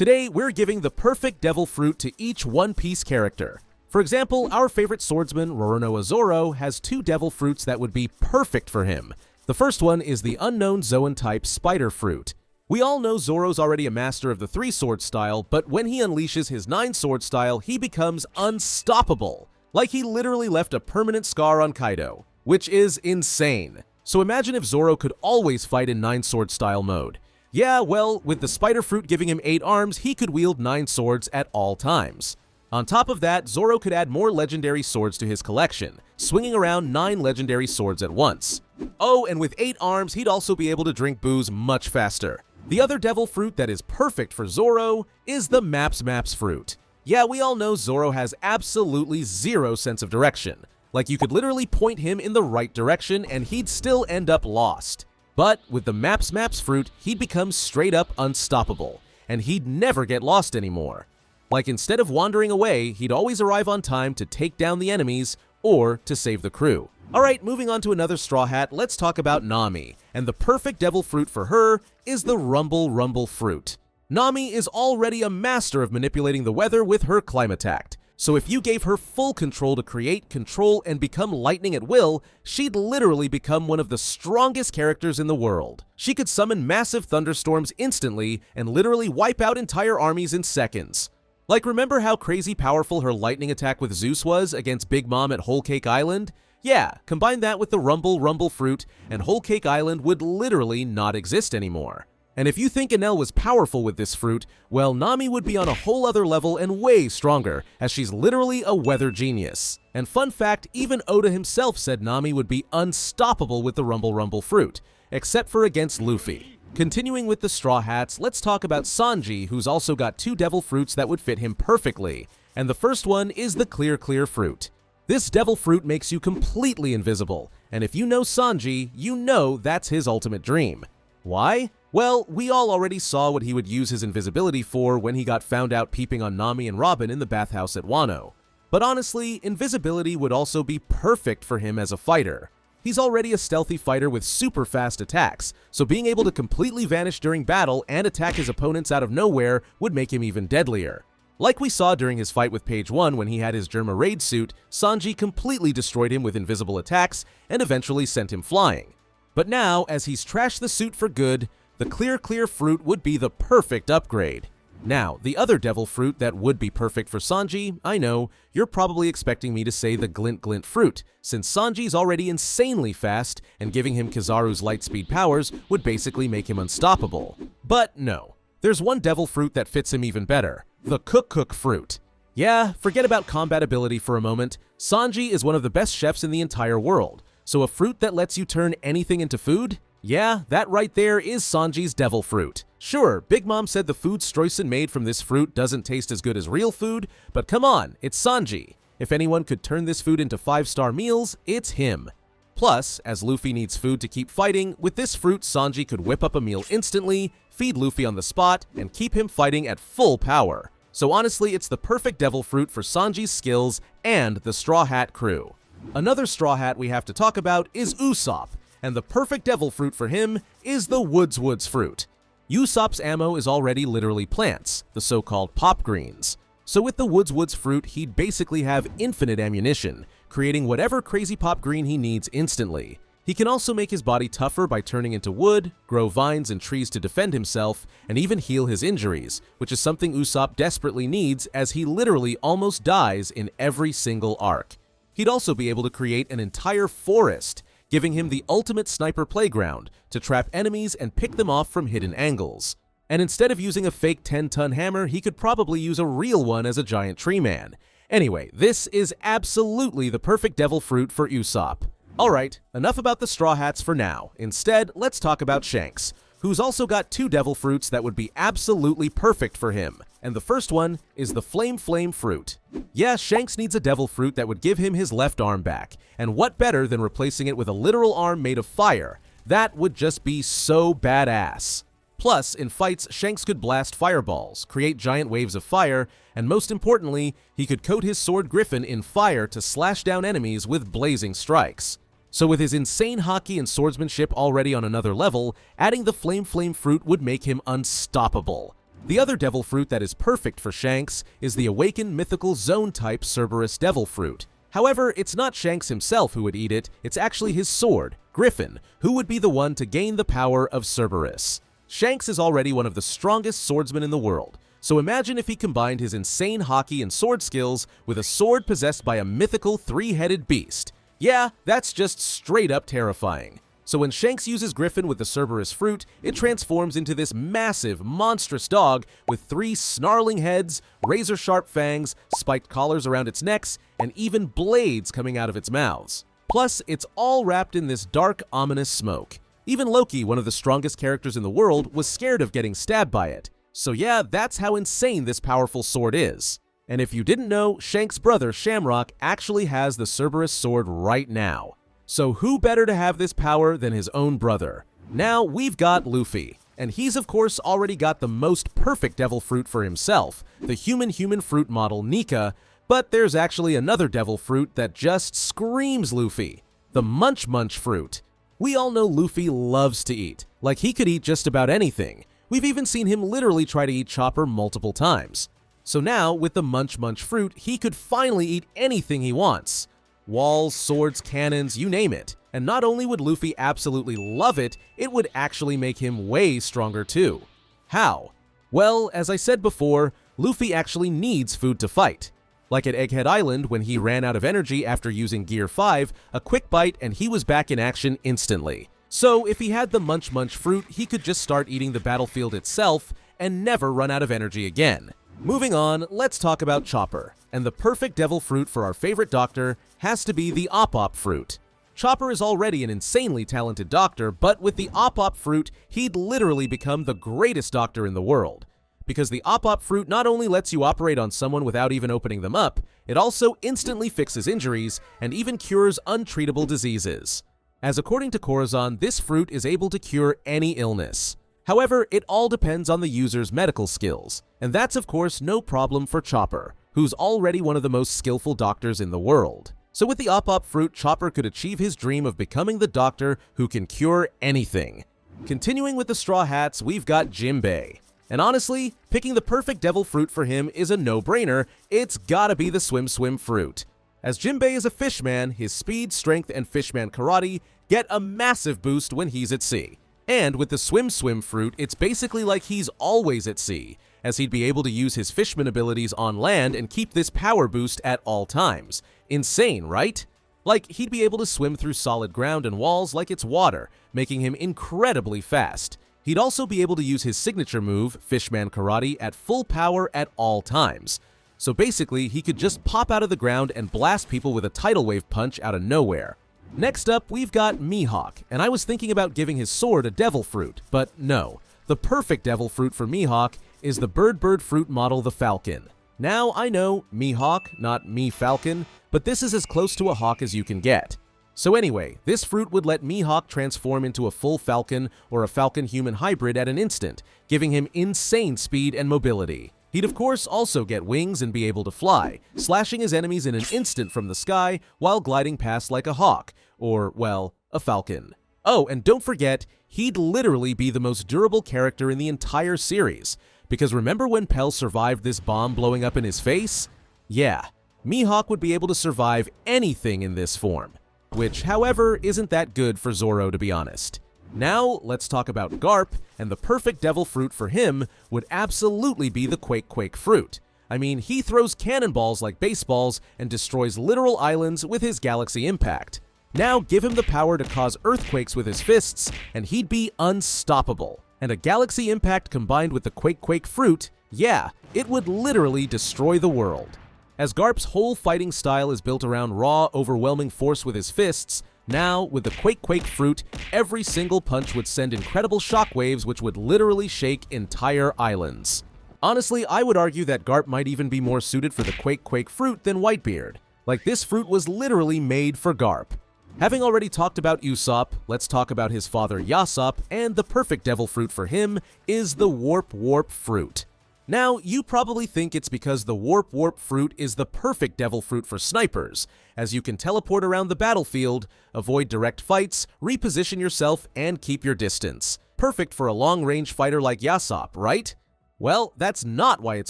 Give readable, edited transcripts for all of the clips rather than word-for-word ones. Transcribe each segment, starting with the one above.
Today, we're giving the perfect devil fruit to each One Piece character. For example, our favorite swordsman, Roronoa Zoro, has 2 devil fruits that would be perfect for him. The first one is the unknown Zoan-type spider fruit. We all know Zoro's already a master of the 3-sword style, but when he unleashes his 9-sword style, he becomes unstoppable. Like he literally left a permanent scar on Kaido, which is insane. So imagine if Zoro could always fight in 9-sword style mode. Yeah, well, with the spider fruit giving him 8 arms, he could wield 9 swords at all times. On top of that, Zoro could add more legendary swords to his collection, swinging around 9 legendary swords at once. Oh, and with 8 arms, he'd also be able to drink booze much faster. The other devil fruit that is perfect for Zoro is the Maps fruit. Yeah, we all know Zoro has absolutely zero sense of direction. Like you could literally point him in the right direction and he'd still end up lost. But with the Maps fruit, he'd become straight up unstoppable, and he'd never get lost anymore. Like instead of wandering away, he'd always arrive on time to take down the enemies or to save the crew. Alright, moving on to another Straw Hat, let's talk about Nami, and the perfect devil fruit for her is the Rumble fruit. Nami is already a master of manipulating the weather with her Climatact, so if you gave her full control to create, control, and become lightning at will, she'd literally become one of the strongest characters in the world. She could summon massive thunderstorms instantly and literally wipe out entire armies in seconds. Like remember how crazy powerful her lightning attack with Zeus was against Big Mom at Whole Cake Island? Yeah, combine that with the Rumble fruit, and Whole Cake Island would literally not exist anymore. And if you think Enel was powerful with this fruit, well, Nami would be on a whole other level and way stronger, as she's literally a weather genius. And fun fact, even Oda himself said Nami would be unstoppable with the Rumble fruit, except for against Luffy. Continuing with the Straw Hats, let's talk about Sanji, who's also got 2 devil fruits that would fit him perfectly. And the first one is the Clear fruit. This devil fruit makes you completely invisible, and if you know Sanji, you know that's his ultimate dream. Why? Well, we all already saw what he would use his invisibility for when he got found out peeping on Nami and Robin in the bathhouse at Wano. But honestly, invisibility would also be perfect for him as a fighter. He's already a stealthy fighter with super fast attacks, so being able to completely vanish during battle and attack his opponents out of nowhere would make him even deadlier. Like we saw during his fight with Page 1 when he had his Germa raid suit, Sanji completely destroyed him with invisible attacks and eventually sent him flying. But now, as he's trashed the suit for good, the Clear fruit would be the perfect upgrade. Now, the other devil fruit that would be perfect for Sanji, I know, you're probably expecting me to say the Glint fruit, since Sanji's already insanely fast, and giving him Kizaru's lightspeed powers would basically make him unstoppable. But no, there's one devil fruit that fits him even better, the Cook fruit. Yeah, forget about combat ability for a moment, Sanji is one of the best chefs in the entire world, so a fruit that lets you turn anything into food? Yeah, that right there is Sanji's devil fruit. Sure, Big Mom said the food Streusen made from this fruit doesn't taste as good as real food, but come on, it's Sanji. If anyone could turn this food into 5-star meals, it's him. Plus, as Luffy needs food to keep fighting, with this fruit Sanji could whip up a meal instantly, feed Luffy on the spot, and keep him fighting at full power. So honestly, it's the perfect devil fruit for Sanji's skills and the Straw Hat crew. Another Straw Hat we have to talk about is Usopp, and the perfect devil fruit for him is the Woods fruit. Usopp's ammo is already literally plants, the so-called pop greens. So with the Woods fruit, he'd basically have infinite ammunition, creating whatever crazy pop green he needs instantly. He can also make his body tougher by turning into wood, grow vines and trees to defend himself, and even heal his injuries, which is something Usopp desperately needs as he literally almost dies in every single arc. He'd also be able to create an entire forest, giving him the ultimate sniper playground to trap enemies and pick them off from hidden angles. And instead of using a fake 10-ton hammer, he could probably use a real one as a giant tree man. Anyway, this is absolutely the perfect devil fruit for Usopp. Alright, enough about the Straw Hats for now. Instead, let's talk about Shanks, who's also got 2 devil fruits that would be absolutely perfect for him. And the first one is the Flame fruit. Yeah, Shanks needs a devil fruit that would give him his left arm back, and what better than replacing it with a literal arm made of fire? That would just be so badass. Plus, in fights, Shanks could blast fireballs, create giant waves of fire, and most importantly, he could coat his sword Griffin in fire to slash down enemies with blazing strikes. So with his insane haki and swordsmanship already on another level, adding the Flame fruit would make him unstoppable. The other devil fruit that is perfect for Shanks is the awakened mythical zone-type Cerberus devil fruit. However, it's not Shanks himself who would eat it, it's actually his sword, Griffin, who would be the one to gain the power of Cerberus. Shanks is already one of the strongest swordsmen in the world, so imagine if he combined his insane hockey and sword skills with a sword possessed by a mythical three-headed beast. Yeah, that's just straight up terrifying. So when Shanks uses Griffin with the Cerberus fruit, it transforms into this massive, monstrous dog with 3 snarling heads, razor-sharp fangs, spiked collars around its necks, and even blades coming out of its mouths. Plus, it's all wrapped in this dark, ominous smoke. Even Loki, one of the strongest characters in the world, was scared of getting stabbed by it. So yeah, that's how insane this powerful sword is. And if you didn't know, Shanks' brother Shamrock actually has the Cerberus sword right now. So who better to have this power than his own brother? Now we've got Luffy, and he's of course already got the most perfect devil fruit for himself, the human fruit model Nika, but there's actually another devil fruit that just screams Luffy, the Munch fruit. We all know Luffy loves to eat, like he could eat just about anything. We've even seen him literally try to eat Chopper multiple times. So now, with the Munch fruit, he could finally eat anything he wants. Walls, swords, cannons, you name it. And not only would Luffy absolutely love it, it would actually make him way stronger too. How? Well, as I said before, Luffy actually needs food to fight. Like at Egghead Island when he ran out of energy after using Gear 5, a quick bite and he was back in action instantly. So if he had the Munch fruit, he could just start eating the battlefield itself and never run out of energy again. Moving on, let's talk about Chopper. And the perfect devil fruit for our favorite doctor has to be the Op fruit. Chopper is already an insanely talented doctor, but with the Op fruit, he'd literally become the greatest doctor in the world. Because the Op fruit not only lets you operate on someone without even opening them up, it also instantly fixes injuries and even cures untreatable diseases. As according to Corazon, this fruit is able to cure any illness. However, it all depends on the user's medical skills, and that's of course no problem for Chopper, who's already one of the most skillful doctors in the world. So with the Op fruit, Chopper could achieve his dream of becoming the doctor who can cure anything. Continuing with the Straw Hats, we've got Jinbe. And honestly, picking the perfect devil fruit for him is a no-brainer. It's gotta be the Swim fruit. As Jinbe is a fishman, his speed, strength, and fishman karate get a massive boost when he's at sea. And with the Swim fruit, it's basically like he's always at sea, as he'd be able to use his fishman abilities on land and keep this power boost at all times. Insane, right? Like, he'd be able to swim through solid ground and walls like it's water, making him incredibly fast. He'd also be able to use his signature move, Fishman Karate, at full power at all times. So basically, he could just pop out of the ground and blast people with a tidal wave punch out of nowhere. Next up, we've got Mihawk, and I was thinking about giving his sword a devil fruit, but no. The perfect devil fruit for Mihawk is the bird fruit model, the Falcon. Now, I know, Mihawk, not Me-Falcon, but this is as close to a hawk as you can get. So anyway, this fruit would let Mihawk transform into a full falcon or a falcon-human hybrid at an instant, giving him insane speed and mobility. He'd of course also get wings and be able to fly, slashing his enemies in an instant from the sky while gliding past like a hawk, or, well, a falcon. Oh, and don't forget, he'd literally be the most durable character in the entire series, because remember when Pell survived this bomb blowing up in his face? Yeah, Mihawk would be able to survive anything in this form. Which, however, isn't that good for Zoro, to be honest. Now, let's talk about Garp, and the perfect devil fruit for him would absolutely be the Quake fruit. I mean, he throws cannonballs like baseballs and destroys literal islands with his galaxy impact. Now, give him the power to cause earthquakes with his fists, and he'd be unstoppable. And a galaxy impact combined with the Quake fruit, yeah, it would literally destroy the world. As Garp's whole fighting style is built around raw, overwhelming force with his fists, now, with the Quake fruit, every single punch would send incredible shockwaves which would literally shake entire islands. Honestly, I would argue that Garp might even be more suited for the Quake fruit than Whitebeard. Like, this fruit was literally made for Garp. Having already talked about Usopp, let's talk about his father Yasopp, and the perfect devil fruit for him is the Warp fruit. Now, you probably think it's because the Warp fruit is the perfect devil fruit for snipers, as you can teleport around the battlefield, avoid direct fights, reposition yourself, and keep your distance. Perfect for a long-range fighter like Yasopp, right? Well, that's not why it's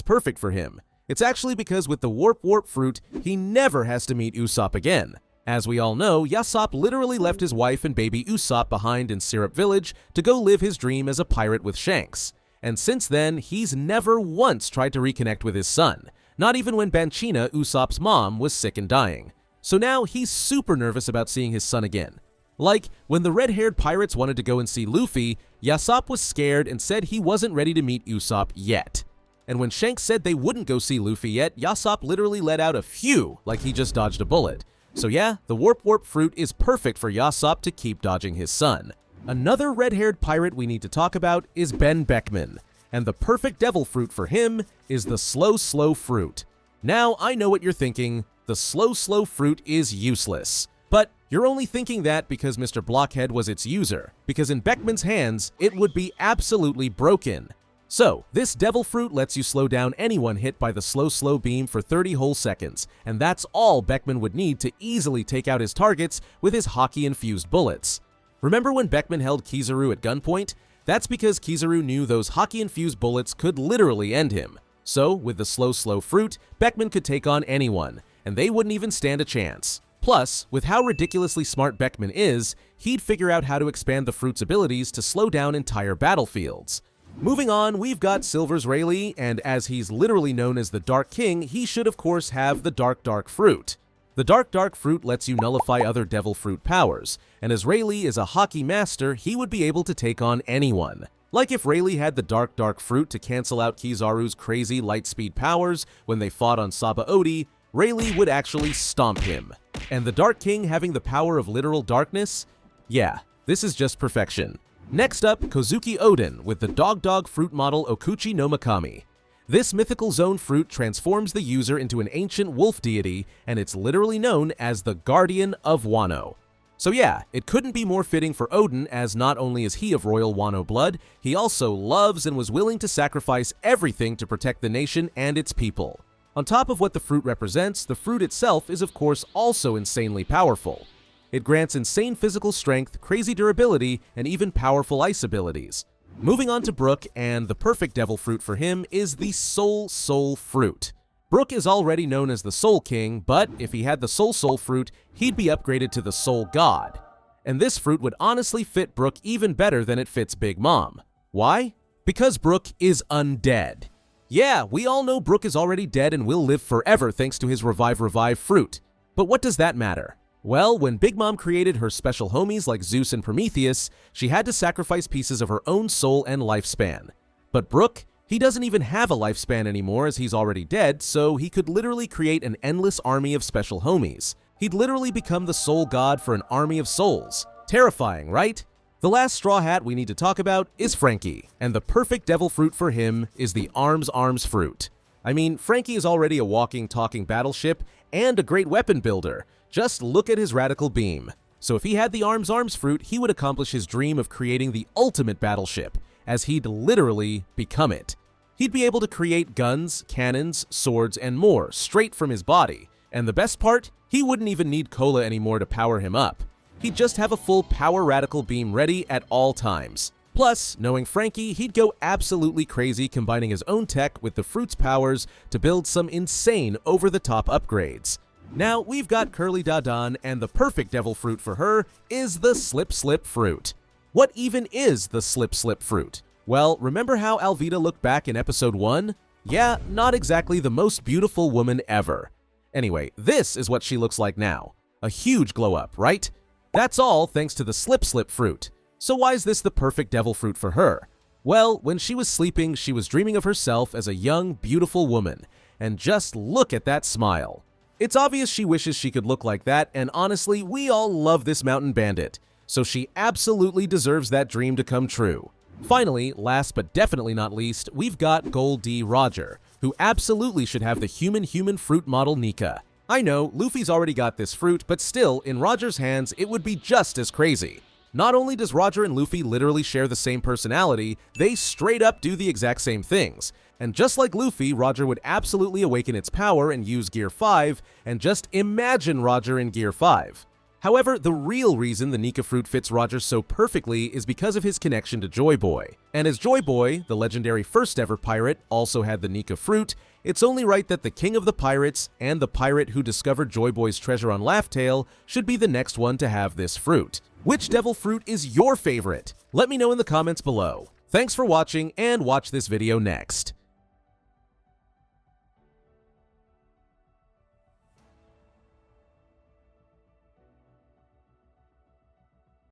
perfect for him. It's actually because with the Warp fruit, he never has to meet Usopp again. As we all know, Yasopp literally left his wife and baby Usopp behind in Syrup Village to go live his dream as a pirate with Shanks. And since then, he's never once tried to reconnect with his son, not even when Banchina, Usopp's mom, was sick and dying. So now he's super nervous about seeing his son again. Like, when the red-haired pirates wanted to go and see Luffy, Yasopp was scared and said he wasn't ready to meet Usopp yet. And when Shanks said they wouldn't go see Luffy yet, Yasopp literally let out a phew like he just dodged a bullet. So yeah, the Warp fruit is perfect for Yasopp to keep dodging his son. Another red-haired pirate we need to talk about is Beckman, and the perfect devil fruit for him is the slow fruit. Now, I know what you're thinking, the slow fruit is useless. But you're only thinking that because Mr. Blockhead was its user, because in Beckman's hands, it would be absolutely broken. So, this devil fruit lets you slow down anyone hit by the slow beam for 30 whole seconds, and that's all Beckman would need to easily take out his targets with his hockey-infused bullets. Remember when Beckman held Kizaru at gunpoint? That's because Kizaru knew those hockey-infused bullets could literally end him. So, with the slow fruit, Beckman could take on anyone, and they wouldn't even stand a chance. Plus, with how ridiculously smart Beckman is, he'd figure out how to expand the fruit's abilities to slow down entire battlefields. Moving on, we've got Silver's Rayleigh, and as he's literally known as the Dark King, he should of course have the Dark fruit. The Dark fruit lets you nullify other devil fruit powers, and as Rayleigh is a hockey master, he would be able to take on anyone. Like if Rayleigh had the Dark fruit to cancel out Kizaru's crazy light speed powers when they fought on Sabaody, Rayleigh would actually stomp him. And the Dark King having the power of literal darkness? Yeah, this is just perfection. Next up, Kozuki Oden with the Dog fruit model Okuchi no Makami. This mythical zone fruit transforms the user into an ancient wolf deity, and it's literally known as the Guardian of Wano. So yeah, it couldn't be more fitting for Oden, as not only is he of royal Wano blood, he also loves and was willing to sacrifice everything to protect the nation and its people. On top of what the fruit represents, the fruit itself is of course also insanely powerful. It grants insane physical strength, crazy durability, and even powerful ice abilities. Moving on to Brook, and the perfect devil fruit for him is the Soul fruit. Brook is already known as the Soul King, but if he had the Soul fruit, he'd be upgraded to the Soul God. And this fruit would honestly fit Brook even better than it fits Big Mom. Why? Because Brook is undead. Yeah, we all know Brook is already dead and will live forever thanks to his Revive fruit. But what does that matter? Well, when Big Mom created her special homies like Zeus and Prometheus, she had to sacrifice pieces of her own soul and lifespan. But Brook, he doesn't even have a lifespan anymore as he's already dead, so he could literally create an endless army of special homies. He'd literally become the soul god for an army of souls. Terrifying, right? The last straw hat we need to talk about is Franky, and the perfect devil fruit for him is the Arms fruit. I mean, Franky is already a walking, talking battleship and a great weapon builder. Just look at his radical beam. So if he had the Arms fruit, he would accomplish his dream of creating the ultimate battleship, as he'd literally become it. He'd be able to create guns, cannons, swords, and more straight from his body. And the best part, he wouldn't even need cola anymore to power him up. He'd just have a full power radical beam ready at all times. Plus, knowing Franky, he'd go absolutely crazy combining his own tech with the fruit's powers to build some insane over-the-top upgrades. Now, we've got Curly Dadan, and the perfect devil fruit for her is the Slip fruit. What even is the Slip fruit? Well, remember how Alvida looked back in episode 1? Yeah, not exactly the most beautiful woman ever. Anyway, this is what she looks like now. A huge glow up, right? That's all thanks to the Slip fruit. So why is this the perfect devil fruit for her? Well, when she was sleeping, she was dreaming of herself as a young, beautiful woman. And just look at that smile. It's obvious she wishes she could look like that, and honestly, we all love this mountain bandit. So she absolutely deserves that dream to come true. Finally, last but definitely not least, we've got Gold D Roger, who absolutely should have the human fruit model Nika. I know, Luffy's already got this fruit, but still, in Roger's hands, it would be just as crazy. Not only does Roger and Luffy literally share the same personality, they straight up do the exact same things. And just like Luffy, Roger would absolutely awaken its power and use Gear 5, and just imagine Roger in Gear 5. However, the real reason the Nika fruit fits Roger so perfectly is because of his connection to Joy Boy. And as Joy Boy, the legendary first ever pirate, also had the Nika fruit, it's only right that the king of the pirates and the pirate who discovered Joy Boy's treasure on Laugh Tale should be the next one to have this fruit. Which devil fruit is your favorite? Let me know in the comments below. Thanks for watching, and watch this video next.